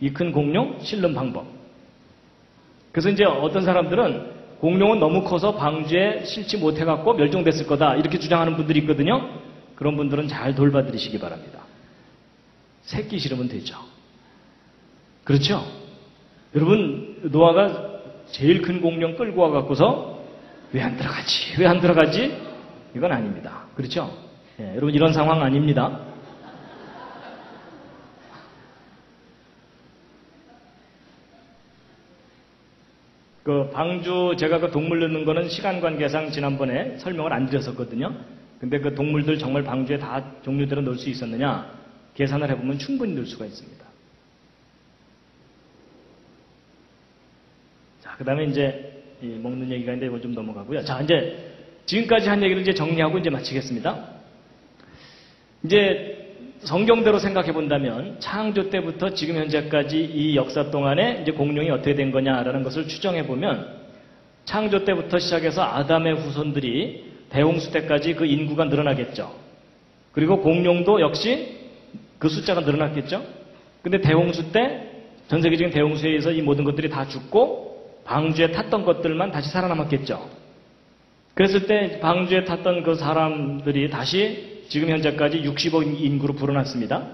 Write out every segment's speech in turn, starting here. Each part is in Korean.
이 큰 공룡 실름 방법. 그래서 이제 어떤 사람들은 공룡은 너무 커서 방주에 실지 못해갖고 멸종됐을 거다 이렇게 주장하는 분들이 있거든요. 그런 분들은 잘 돌봐드리시기 바랍니다. 새끼 싫으면 되죠. 그렇죠? 여러분, 노아가 제일 큰 공룡 끌고 와갖고서 왜 안 들어가지? 왜 안 들어가지? 이건 아닙니다. 그렇죠? 예, 여러분 이런 상황 아닙니다. 그 방주 제가 그 동물 넣는 거는 시간 관계상 지난번에 설명을 안 드렸었거든요. 근데 그 동물들 정말 방주에 다 종류대로 넣을 수 있었느냐? 계산을 해보면 충분히 넣을 수가 있습니다. 자, 그 다음에 이제 먹는 얘기가 있는데 이걸 좀 넘어가고요. 자, 이제 지금까지 한 얘기를 이제 정리하고 이제 마치겠습니다. 이제 성경대로 생각해 본다면 창조 때부터 지금 현재까지 이 역사 동안에 이제 공룡이 어떻게 된 거냐라는 것을 추정해 보면 창조 때부터 시작해서 아담의 후손들이 대홍수 때까지 그 인구가 늘어나겠죠. 그리고 공룡도 역시 그 숫자가 늘어났겠죠. 근데 대홍수 때 전 세계적인 대홍수에 의해서 이 모든 것들이 다 죽고 방주에 탔던 것들만 다시 살아남았겠죠. 그랬을 때 방주에 탔던 그 사람들이 다시 지금 현재까지 60억 인구로 불어났습니다.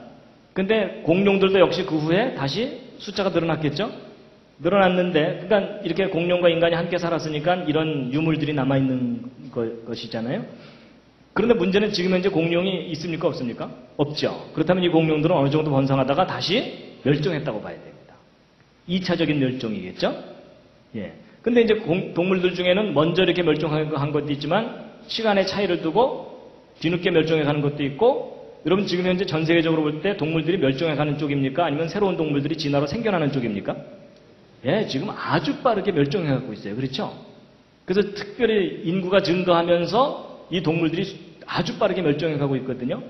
근데 공룡들도 역시 그 후에 다시 숫자가 늘어났겠죠? 늘어났는데, 그러니까 이렇게 공룡과 인간이 함께 살았으니까 이런 유물들이 남아있는 것이잖아요. 그런데 문제는 지금 현재 공룡이 있습니까? 없습니까? 없죠. 그렇다면 이 공룡들은 어느 정도 번성하다가 다시 멸종했다고 봐야 됩니다. 2차적인 멸종이겠죠? 예. 근데 이제 동물들 중에는 먼저 이렇게 멸종한 것도 있지만 시간의 차이를 두고 뒤늦게 멸종해가는 것도 있고, 여러분 지금 현재 전 세계적으로 볼 때 동물들이 멸종해가는 쪽입니까? 아니면 새로운 동물들이 진화로 생겨나는 쪽입니까? 예, 지금 아주 빠르게 멸종해가고 있어요. 그렇죠? 그래서 특별히 인구가 증가하면서 이 동물들이 아주 빠르게 멸종해가고 있거든요.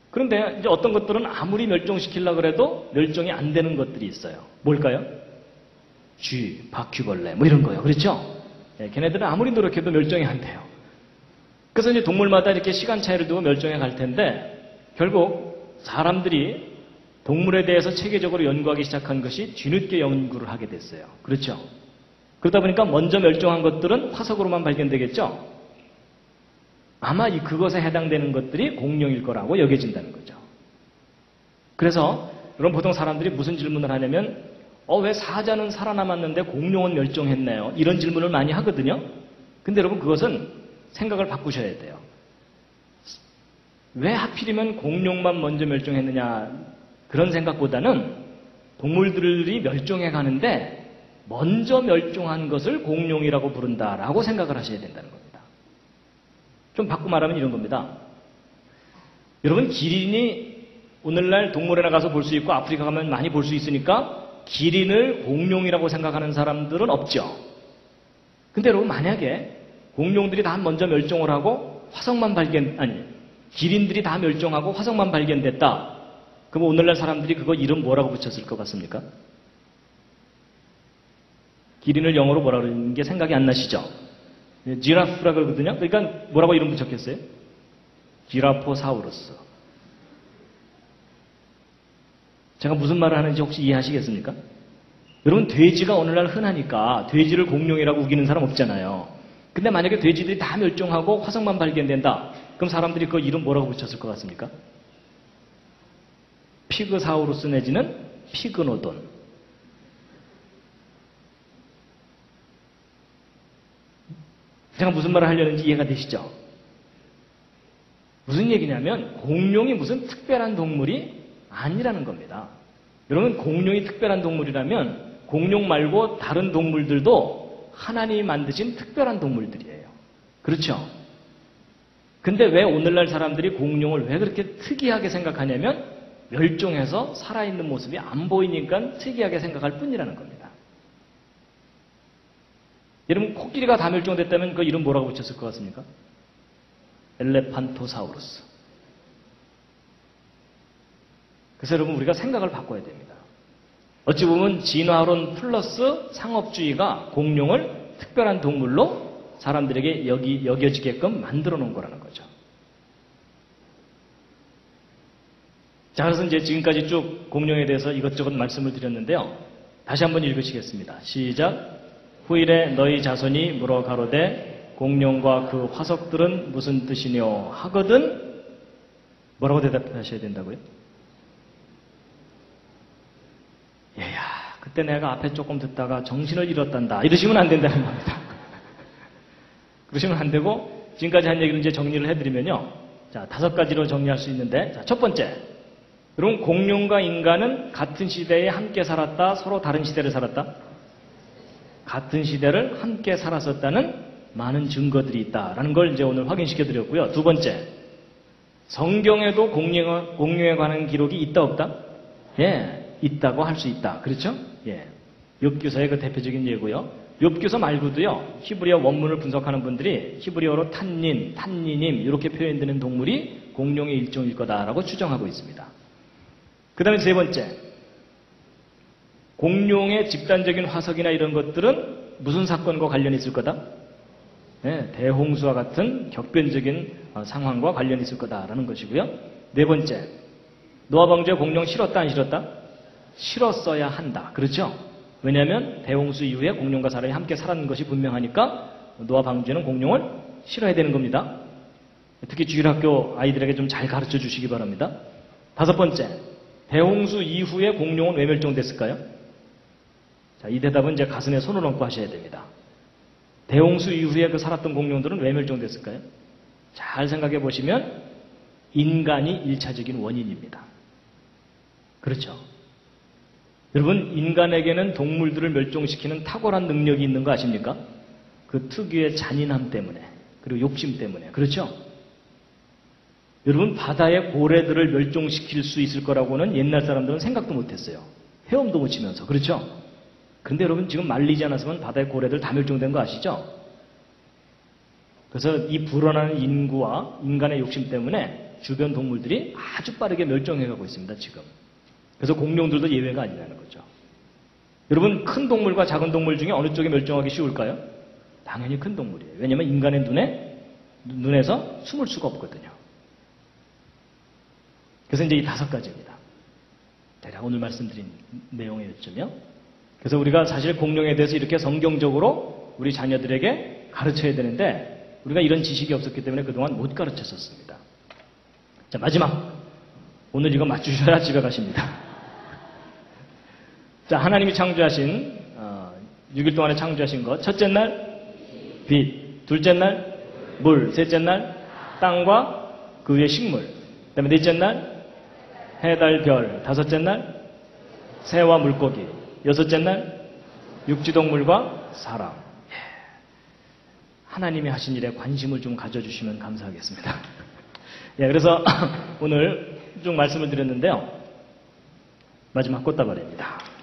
그런데 이제 어떤 것들은 아무리 멸종시키려고 해도 멸종이 안 되는 것들이 있어요. 뭘까요? 쥐, 바퀴벌레, 뭐 이런 거요. 그렇죠? 예, 걔네들은 아무리 노력해도 멸종이 안 돼요. 그래서 이제 동물마다 이렇게 시간 차이를 두고 멸종해 갈 텐데, 결국 사람들이 동물에 대해서 체계적으로 연구하기 시작한 것이 뒤늦게 연구를 하게 됐어요. 그렇죠? 그러다 보니까 먼저 멸종한 것들은 화석으로만 발견되겠죠? 아마 그것에 해당되는 것들이 공룡일 거라고 여겨진다는 거죠. 그래서 여러분 보통 사람들이 무슨 질문을 하냐면 왜 사자는 살아남았는데 공룡은 멸종했나요? 이런 질문을 많이 하거든요. 근데 여러분 그것은 생각을 바꾸셔야 돼요. 왜 하필이면 공룡만 먼저 멸종했느냐, 그런 생각보다는 동물들이 멸종해 가는데 먼저 멸종한 것을 공룡이라고 부른다라고 생각을 하셔야 된다는 겁니다. 좀 바꾸고 말하면 이런 겁니다. 여러분 기린이 오늘날 동물원에 가서 볼 수 있고 아프리카 가면 많이 볼 수 있으니까 기린을 공룡이라고 생각하는 사람들은 없죠. 근데 여러분 만약에 공룡들이 다 먼저 멸종을 하고 기린들이 다 멸종하고 화석만 발견됐다. 그럼 오늘날 사람들이 그거 이름 뭐라고 붙였을 것 같습니까? 기린을 영어로 뭐라고 그러는 게 생각이 안 나시죠? 지라프라 그러거든요. 그러니까 뭐라고 이름 붙였겠어요? 지라포사우루스. 제가 무슨 말을 하는지 혹시 이해하시겠습니까? 여러분 돼지가 오늘날 흔하니까 돼지를 공룡이라고 우기는 사람 없잖아요. 근데 만약에 돼지들이 다 멸종하고 화석만 발견된다. 그럼 사람들이 그 이름 뭐라고 붙였을 것 같습니까? 피그사우루스 내지는 피그노돈. 제가 무슨 말을 하려는지 이해가 되시죠? 무슨 얘기냐면 공룡이 무슨 특별한 동물이 아니라는 겁니다. 여러분 공룡이 특별한 동물이라면 공룡 말고 다른 동물들도 하나님이 만드신 특별한 동물들이에요. 그렇죠? 근데 왜 오늘날 사람들이 공룡을 왜 그렇게 특이하게 생각하냐면 멸종해서 살아있는 모습이 안 보이니까 특이하게 생각할 뿐이라는 겁니다. 여러분 코끼리가 다 멸종됐다면 그 이름 뭐라고 붙였을 것 같습니까? 엘레판토사우루스. 그래서 여러분 우리가 생각을 바꿔야 됩니다. 어찌 보면 진화론 플러스 상업주의가 공룡을 특별한 동물로 사람들에게 여겨지게끔 만들어 놓은 거라는 거죠. 자, 그래서 이제 지금까지 쭉 공룡에 대해서 이것저것 말씀을 드렸는데요. 다시 한번 읽으시겠습니다. 시작. 후일에 너희 자손이 물어 가로되 공룡과 그 화석들은 무슨 뜻이뇨 하거든 뭐라고 대답하셔야 된다고요? 얘야, 그때 내가 앞에 조금 듣다가 정신을 잃었단다. 이러시면 안 된다는 겁니다. 그러시면 안 되고 지금까지 한 얘기를 이제 정리를 해드리면요. 자, 5가지로 정리할 수 있는데, 자, 첫 번째. 여러분, 공룡과 인간은 같은 시대에 함께 살았다, 서로 다른 시대를 살았다? 같은 시대를 함께 살았었다는 많은 증거들이 있다라는 걸 이제 오늘 확인시켜 드렸고요. 두 번째. 성경에도 공룡에 관한 기록이 있다, 없다? 예, 있다고 할 수 있다. 그렇죠? 예. 욥기서의 그 대표적인 예고요. 욥기서 말고도요, 히브리어 원문을 분석하는 분들이 히브리어로 탄닌, 탄니님 이렇게 표현되는 동물이 공룡의 일종일 거다라고 추정하고 있습니다. 그 다음에 세 번째, 공룡의 집단적인 화석이나 이런 것들은 무슨 사건과 관련이 있을 거다? 네, 대홍수와 같은 격변적인 상황과 관련이 있을 거다라는 것이고요. 네 번째, 노아 방주에 공룡 실었다 안 실었다? 실었어야 한다. 그렇죠? 왜냐하면 대홍수 이후에 공룡과 사람이 함께 살았는 것이 분명하니까 노아 방주에는 공룡을 실어야 되는 겁니다. 특히 주일학교 아이들에게 좀 잘 가르쳐 주시기 바랍니다. 다섯 번째, 대홍수 이후에 공룡은 왜 멸종됐을까요? 자, 이 대답은 이제 가슴에 손을 얹고 하셔야 됩니다. 대홍수 이후에 그 살았던 공룡들은 왜 멸종됐을까요? 잘 생각해 보시면 인간이 1차적인 원인입니다. 그렇죠? 여러분, 인간에게는 동물들을 멸종시키는 탁월한 능력이 있는 거 아십니까? 그 특유의 잔인함 때문에, 그리고 욕심 때문에. 그렇죠? 여러분, 바다의 고래들을 멸종시킬 수 있을 거라고는 옛날 사람들은 생각도 못했어요. 헤엄도 못 치면서. 그렇죠? 그런데 여러분, 지금 말리지 않았으면 바다의 고래들 다 멸종된 거 아시죠? 그래서 이 불어나는 인구와 인간의 욕심 때문에 주변 동물들이 아주 빠르게 멸종해가고 있습니다, 지금. 그래서 공룡들도 예외가 아니라는 거죠. 여러분, 큰 동물과 작은 동물 중에 어느 쪽이 멸종하기 쉬울까요? 당연히 큰 동물이에요. 왜냐하면 인간의 눈에서 숨을 수가 없거든요. 그래서 이제 이 5가지입니다. 대략 오늘 말씀드린 내용의 요점이요. 그래서 우리가 사실 공룡에 대해서 이렇게 성경적으로 우리 자녀들에게 가르쳐야 되는데 우리가 이런 지식이 없었기 때문에 그동안 못 가르쳤었습니다. 자, 마지막. 오늘 이거 맞추셔야 집에 가십니다. 자, 하나님이 창조하신 6일 동안에 창조하신 것. 첫째 날 빛, 둘째 날 물, 셋째 날 땅과 그 위에 식물, 그 다음에 넷째 날 해, 달, 별, 다섯째 날 새와 물고기, 여섯째 날 육지동물과 사람. 하나님이 하신 일에 관심을 좀 가져주시면 감사하겠습니다. 예, 그래서 오늘 쭉 말씀을 드렸는데요. 마지막 꽃다발입니다.